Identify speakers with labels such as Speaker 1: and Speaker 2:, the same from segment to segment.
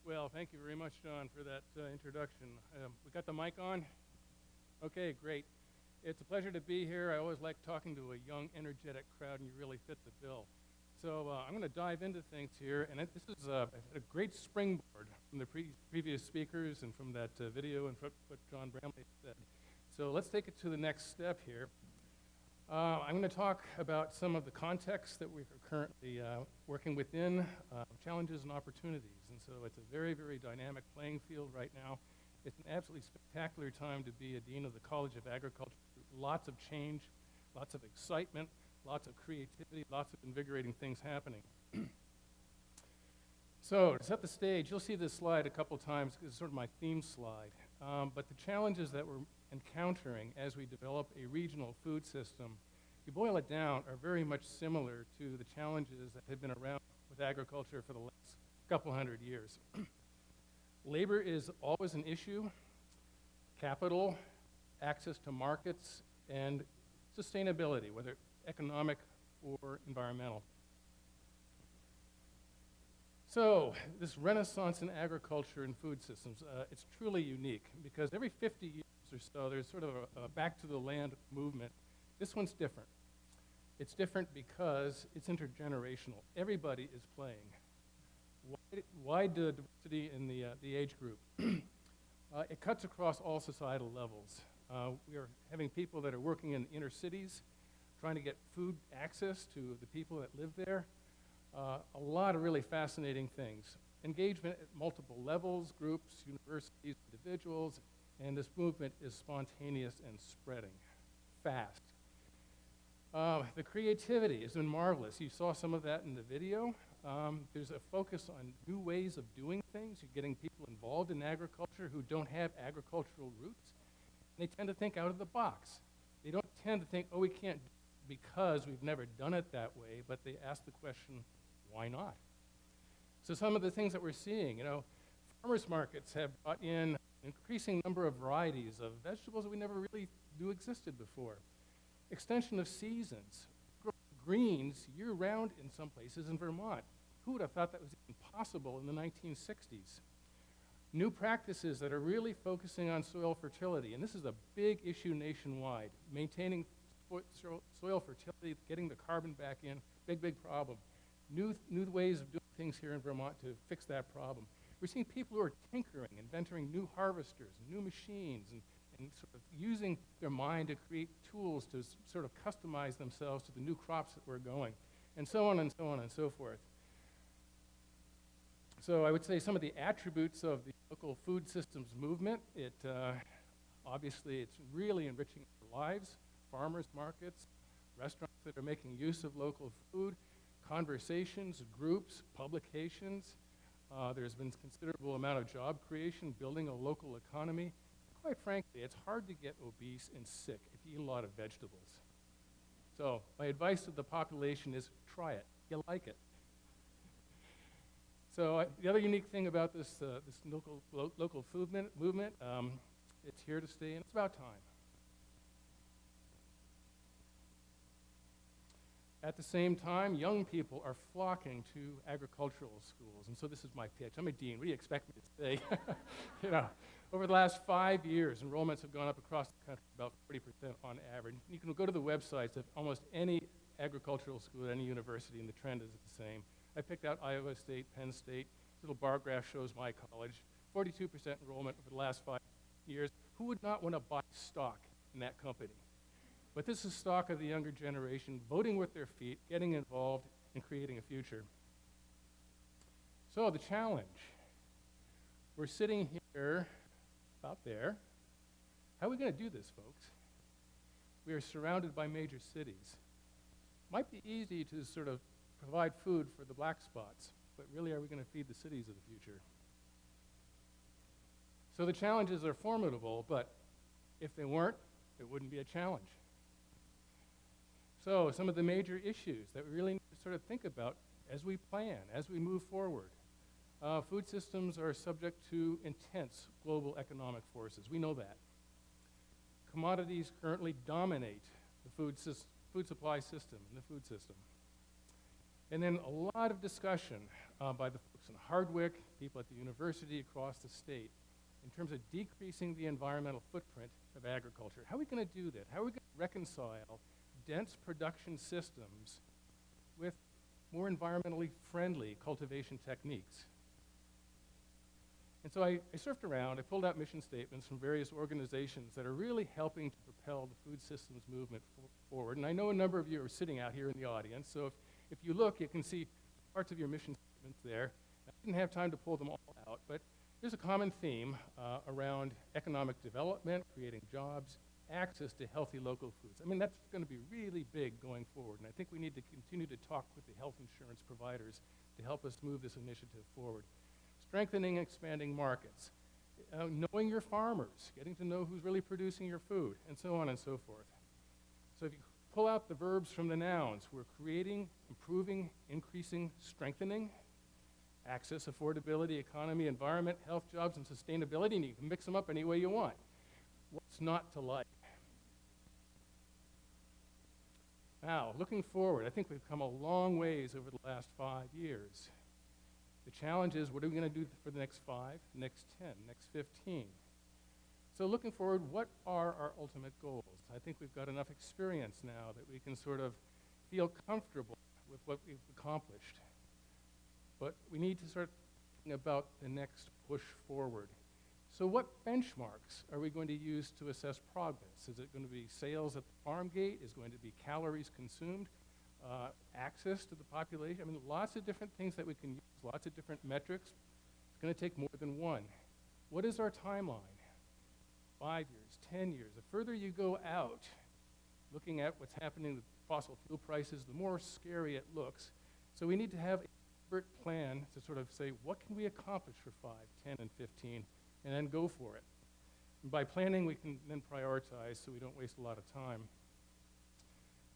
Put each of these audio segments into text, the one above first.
Speaker 1: Well, thank you very much, John, for that introduction. We got the mic on? Okay, great. It's a pleasure to be here. I always like talking to a young, energetic crowd, and you really fit the bill. So I'm going to dive into things here, and this is a great springboard from the previous speakers and from that video and from what John Bramley said. So let's take it to the next step here. I'm going to talk about some of the context that we're currently working within, challenges and opportunities. And so it's a very, very dynamic playing field right now. It's an absolutely spectacular time to be a dean of the College of Agriculture. Lots of change, lots of excitement, lots of creativity, lots of invigorating things happening. So to set the stage, you'll see this slide a couple times because it's sort of my theme slide. But the challenges that we're encountering as we develop a regional food system, if you boil it down, are very much similar to the challenges that have been around with agriculture for the last couple hundred years. Labor is always an issue, capital, access to markets, and sustainability, whether economic or environmental. So this renaissance in agriculture and food systems, it's truly unique because every 50 years or so there's sort of a back to the land movement. This one's different. It's different because it's intergenerational. Everybody is playing. Wide diversity in the age group. It cuts across all societal levels. We are having people that are working in inner cities, trying to get food access to the people that live there. A lot of really fascinating things. Engagement at multiple levels, groups, universities, individuals, and this movement is spontaneous and spreading fast. The creativity has been marvelous. You saw some of that in the video. There's a focus on new ways of doing things. You're getting people involved in agriculture who don't have agricultural roots. They tend to think out of the box. They don't tend to think, oh, we can't do it because we've never done it that way, but they ask the question, why not? So some of the things that we're seeing, farmers markets have brought in an increasing number of varieties of vegetables that we never really knew existed before. Extension of seasons, greens year-round in some places in Vermont. Who would have thought that was even possible in the 1960s? New practices that are really focusing on soil fertility, and this is a big issue nationwide. Maintaining soil fertility, getting the carbon back in, big problem. New ways of doing things here in Vermont to fix that problem. We're seeing people who are tinkering, inventing new harvesters, new machines, and sort of using their mind to create tools to sort of customize themselves to the new crops that we're going, and so on and so on and so forth. So I would say some of the attributes of the local food systems movement, obviously it's really enriching our lives, farmers markets, restaurants that are making use of local food, conversations, groups, publications. There's been considerable amount of job creation, building a local economy. Quite frankly, it's hard to get obese and sick if you eat a lot of vegetables. So my advice to the population is try it. You'll like it. So the other unique thing about this local food movement, it's here to stay, and it's about time. At the same time, young people are flocking to agricultural schools, and so this is my pitch. I'm a dean. What do you expect me to say? Over the last 5 years, enrollments have gone up across the country about 40% on average. You can go to the websites of almost any agricultural school at any university, and the trend is the same. I picked out Iowa State, Penn State. This little bar graph shows my college. 42% enrollment over the last 5 years. Who would not want to buy stock in that company? But this is stock of the younger generation, voting with their feet, getting involved, and creating a future. So the challenge. We're sitting here, about there. How are we going to do this, folks? We are surrounded by major cities. Might be easy to sort of provide food for the black spots, but really are we going to feed the cities of the future? So the challenges are formidable, but if they weren't, it wouldn't be a challenge. So some of the major issues that we really need to sort of think about as we plan, as we move forward. Food systems are subject to intense global economic forces. We know that. Commodities currently dominate the food supply system and the food system. And then a lot of discussion by the folks folks in Hardwick, people at the university across the state, in terms of decreasing the environmental footprint of agriculture. How are we going to do that? How are we going to reconcile dense production systems with more environmentally friendly cultivation techniques? And so I surfed around, I pulled out mission statements from various organizations that are really helping to propel the food systems movement forward. And I know a number of you are sitting out here in the audience, so if you look, you can see parts of your mission statements there. I didn't have time to pull them all out, but there's a common theme around economic development, creating jobs, access to healthy local foods. I mean, that's going to be really big going forward, and I think we need to continue to talk with the health insurance providers to help us move this initiative forward. Strengthening and expanding markets, knowing your farmers, getting to know who's really producing your food, and so on and so forth. So if you pull out the verbs from the nouns, we're creating, improving, increasing, strengthening, access, affordability, economy, environment, health, jobs, and sustainability, and you can mix them up any way you want. What's not to like? Now, looking forward, I think we've come a long ways over the last 5 years. The challenge is, what are we going to do for the next 5, next 10, next 15? So looking forward, what are our ultimate goals? I think we've got enough experience now that we can sort of feel comfortable with what we've accomplished. But we need to start thinking about the next push forward. So what benchmarks are we going to use to assess progress? Is it going to be sales at the farm gate? Is it going to be calories consumed? Access to the population? I mean, lots of different things that we can use, lots of different metrics. It's going to take more than one. What is our timeline? 5 years, 10 years. The further you go out, looking at what's happening with fossil fuel prices, the more scary it looks. So we need to have a deliberate plan to sort of say, what can we accomplish for 5, 10, and 15, and then go for it. And by planning, we can then prioritize so we don't waste a lot of time.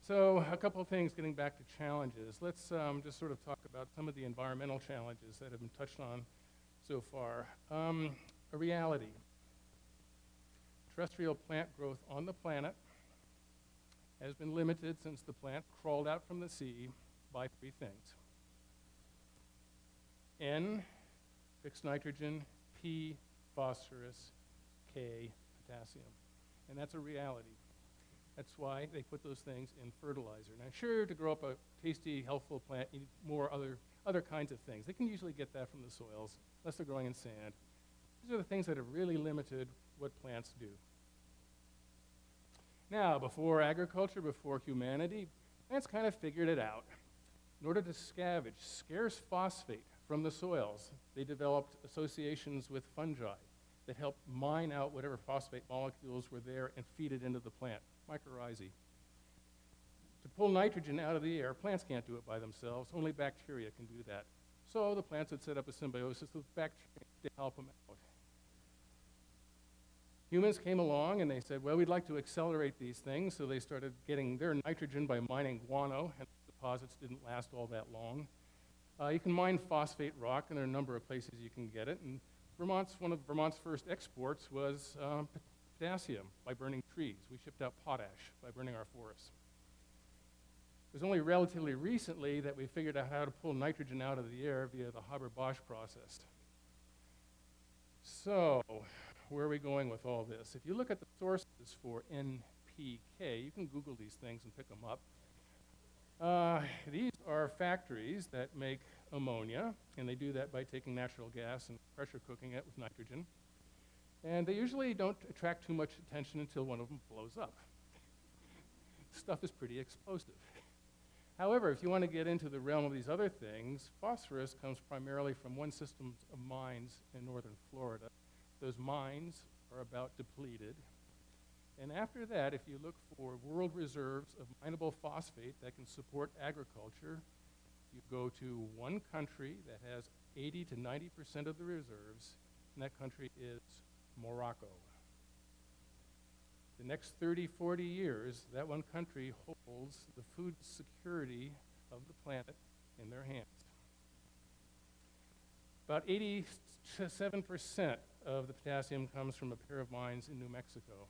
Speaker 1: So a couple of things getting back to challenges. Let's just sort of talk about some of the environmental challenges that have been touched on so far. A reality. Terrestrial plant growth on the planet has been limited since the plant crawled out from the sea by 3 things. N, fixed nitrogen, P, phosphorus, K, potassium. And that's a reality. That's why they put those things in fertilizer. Now, sure, to grow up a tasty, healthful plant, you need more other kinds of things. They can usually get that from the soils, unless they're growing in sand. These are the things that have really limited what plants do. Now, before agriculture, before humanity, plants kind of figured it out. In order to scavenge scarce phosphate from the soils, they developed associations with fungi that helped mine out whatever phosphate molecules were there and feed it into the plant, mycorrhizae. To pull nitrogen out of the air, plants can't do it by themselves. Only bacteria can do that. So the plants would set up a symbiosis with bacteria to help them out. Humans came along and they said, well, we'd like to accelerate these things, so they started getting their nitrogen by mining guano, and the deposits didn't last all that long. You can mine phosphate rock, and there are a number of places you can get it, and one of Vermont's first exports was potassium by burning trees. We shipped out potash by burning our forests. It was only relatively recently that we figured out how to pull nitrogen out of the air via the Haber-Bosch process. So, where are we going with all this? If you look at the sources for NPK, you can Google these things and pick them up. These are factories that make ammonia, and they do that by taking natural gas and pressure cooking it with nitrogen. And they usually don't attract too much attention until one of them blows up. Stuff is pretty explosive. However, if you want to get into the realm of these other things, phosphorus comes primarily from one system of mines in northern Florida. Those mines are about depleted. And after that, if you look for world reserves of mineable phosphate that can support agriculture, you go to one country that has 80 to 90% of the reserves, and that country is Morocco. The next 30, 40 years, that one country holds the food security of the planet in their hands. About 87% of the potassium comes from a pair of mines in New Mexico.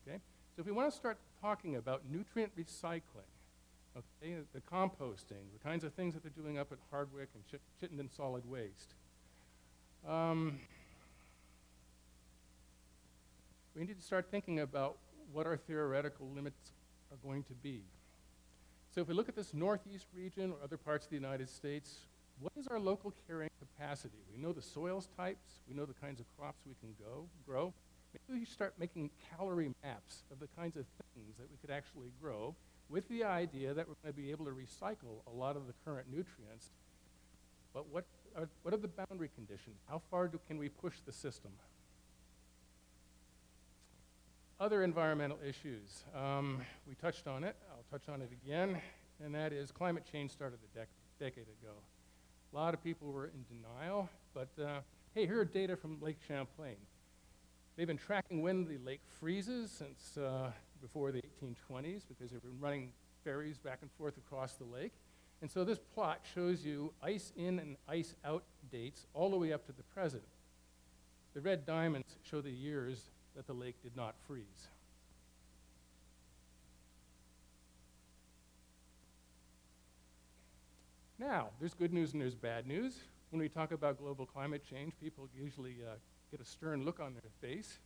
Speaker 1: Okay? So if we want to start talking about nutrient recycling, Okay, the composting, the kinds of things that they're doing up at Hardwick and Chittenden Solid Waste. We need to start thinking about what our theoretical limits are going to be. So if we look at this northeast region or other parts of the United States, what is our local carrying capacity? We know the soils types, we know the kinds of crops we can grow. Maybe we should start making calorie maps of the kinds of things that we could actually grow, with the idea that we're going to be able to recycle a lot of the current nutrients. But what are the boundary conditions? How far can we push the system? Other environmental issues. We touched on it. I'll touch on it again, and that is climate change started a decade ago. A lot of people were in denial, but hey, here are data from Lake Champlain. They've been tracking when the lake freezes since before the 1820s, because they've been running ferries back and forth across the lake. And so this plot shows you ice in and ice out dates all the way up to the present. The red diamonds show the years that the lake did not freeze. Now, there's good news and there's bad news. When we talk about global climate change, people usually get a stern look on their face.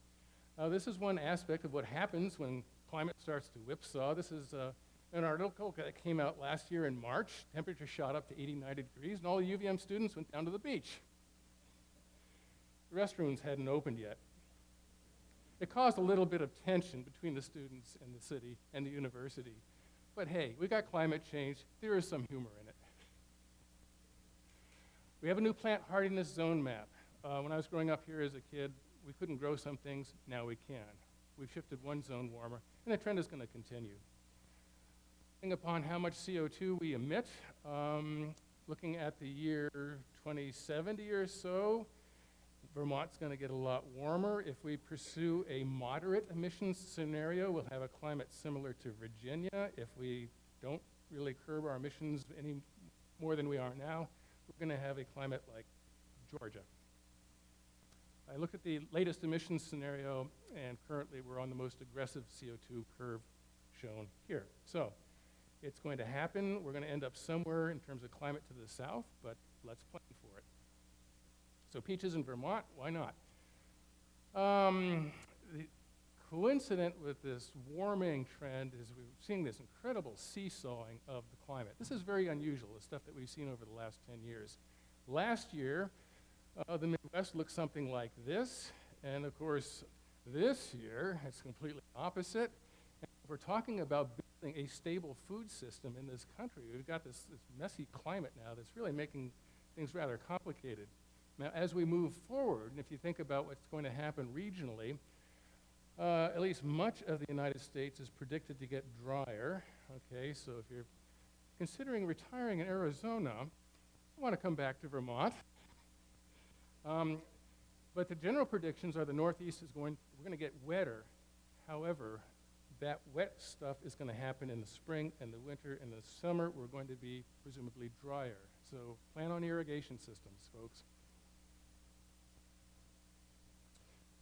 Speaker 1: This is one aspect of what happens when climate starts to whipsaw. This is an article that came out last year in March. Temperature shot up to 89 degrees, and all the UVM students went down to the beach. The restrooms hadn't opened yet. It caused a little bit of tension between the students and the city and the university. But hey, we got climate change. There is some humor in it. We have a new plant hardiness zone map. When I was growing up here as a kid, we couldn't grow some things. Now we can. We've shifted one zone warmer, and the trend is going to continue. Looking upon how much CO2 we emit, looking at the year 2070 or so, Vermont's going to get a lot warmer. If we pursue a moderate emissions scenario, we'll have a climate similar to Virginia. If we don't really curb our emissions any more than we are now, we're going to have a climate like Georgia. I looked at the latest emissions scenario, and currently we're on the most aggressive CO2 curve shown here. So it's going to happen. We're going to end up somewhere in terms of climate to the south, but let's plan for it. So peaches in Vermont, why not? Coincident with this warming trend is we're seeing this incredible seesawing of the climate. This is very unusual, the stuff that we've seen over the last 10 years. Last year, the Midwest looked something like this, and of course, this year, it's completely opposite. And if we're talking about building a stable food system in this country, we've got this messy climate now that's really making things rather complicated. Now, as we move forward, and if you think about what's going to happen regionally, at least much of the United States is predicted to get drier. Okay, so if you're considering retiring in Arizona, I want to come back to Vermont. But the general predictions are the Northeast we're going to get wetter. However, that wet stuff is going to happen in the spring and the winter, and the summer we're going to be presumably drier. So plan on irrigation systems, folks.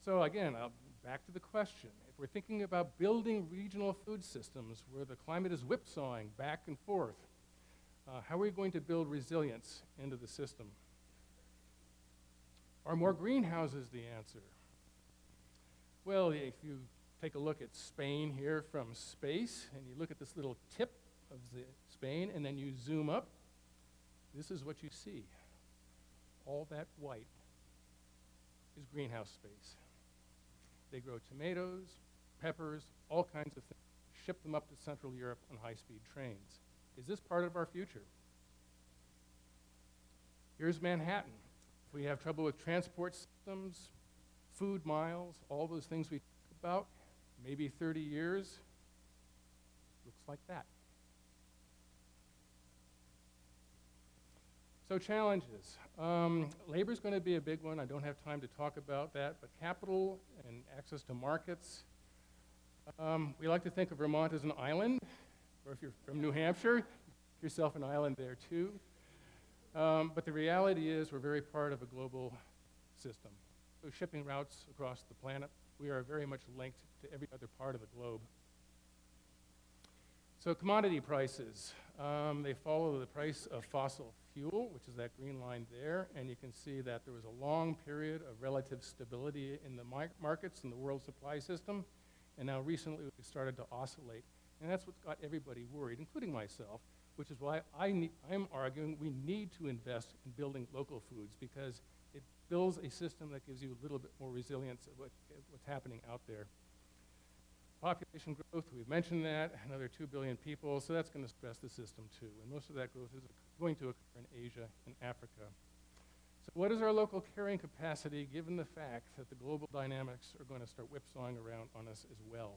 Speaker 1: So again, back to the question. If we're thinking about building regional food systems where the climate is whipsawing back and forth, how are we going to build resilience into the system? Are more greenhouses the answer? Well, if you take a look at Spain here from space, and you look at this little tip of Spain, and then you zoom up, this is what you see. All that white is greenhouse space. They grow tomatoes, peppers, all kinds of things, ship them up to Central Europe on high-speed trains. Is this part of our future? Here's Manhattan. If we have trouble with transport systems, food miles, all those things we talk about, maybe 30 years, looks like that. So challenges. Labor is going to be a big one. I don't have time to talk about that, but capital and access to markets. We like to think of Vermont as an island, or if you're from New Hampshire, give yourself an island there too. But the reality is we're very part of a global system. So shipping routes across the planet, we are very much linked to every other part of the globe. So commodity prices, they follow the price of fossil fuel, which is that green line there, and you can see that there was a long period of relative stability in the markets and the world supply system, and now recently we've started to oscillate. And that's what's got everybody worried, including myself, which is why I'm arguing we need to invest in building local foods, because it builds a system that gives you a little bit more resilience of what's happening out there. Population growth, we've mentioned that, another 2 billion people, so that's going to stress the system too. And most of that growth is going to occur in Asia and Africa. So what is our local carrying capacity given the fact that the global dynamics are going to start whipsawing around on us as well?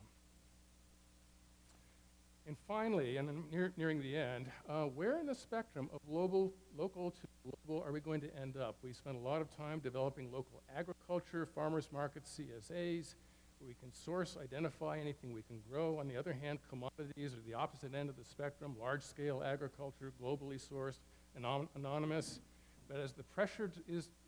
Speaker 1: And finally, and I'm nearing the end, where in the spectrum of local to global are we going to end up? We spent a lot of time developing local agriculture, farmers markets, CSAs, where we can source, identify anything we can grow. On the other hand, commodities are the opposite end of the spectrum, large-scale agriculture, globally sourced, anonymous. But as the pressure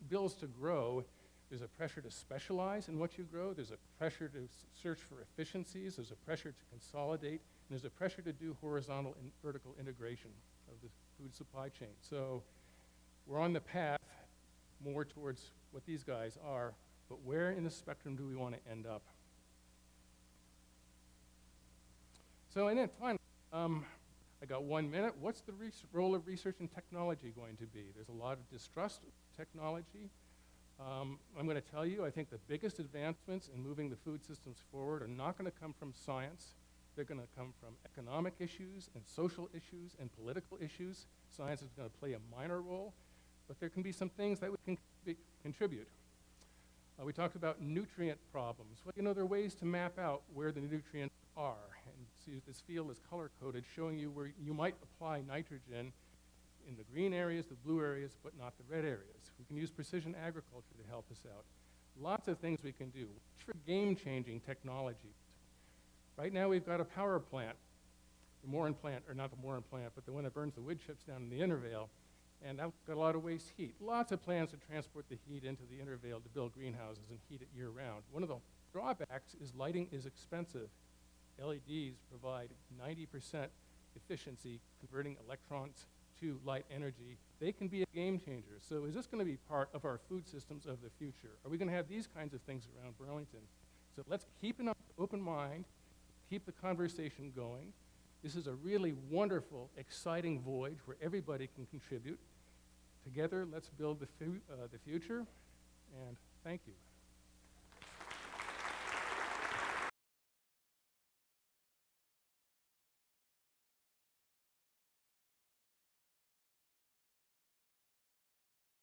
Speaker 1: builds to grow, there's a pressure to specialize in what you grow, there's a pressure to search for efficiencies, there's a pressure to consolidate, and there's a pressure to do horizontal and vertical integration of the food supply chain. So we're on the path more towards what these guys are, but where in the spectrum do we want to end up? So, and then finally, I got 1 minute. What's the role of research and technology going to be? There's a lot of distrust of technology. I'm going to tell you, I think the biggest advancements in moving the food systems forward are not going to come from science. They're going to come from economic issues and social issues and political issues. Science is going to play a minor role, but there can be some things that we can contribute. We talked about nutrient problems. Well, you know, there are ways to map out where the nutrients are. And see, this field is color-coded, showing you where you might apply nitrogen in the green areas, the blue areas, but not the red areas. We can use precision agriculture to help us out. Lots of things we can do. Watch for game-changing technologies. Right now, we've got a power plant, the Morin plant, or not the Morin plant, but the one that burns the wood chips down in the Intervale. And that's got a lot of waste heat. Lots of plans to transport the heat into the Intervale to build greenhouses and heat it year-round. One of the drawbacks is lighting is expensive. LEDs provide 90% efficiency, converting electrons to light energy. They can be a game changer. So is this going to be part of our food systems of the future? Are we going to have these kinds of things around Burlington? So let's keep an open mind, keep the conversation going. This is a really wonderful, exciting voyage where everybody can contribute. Together, let's build the future, and thank you.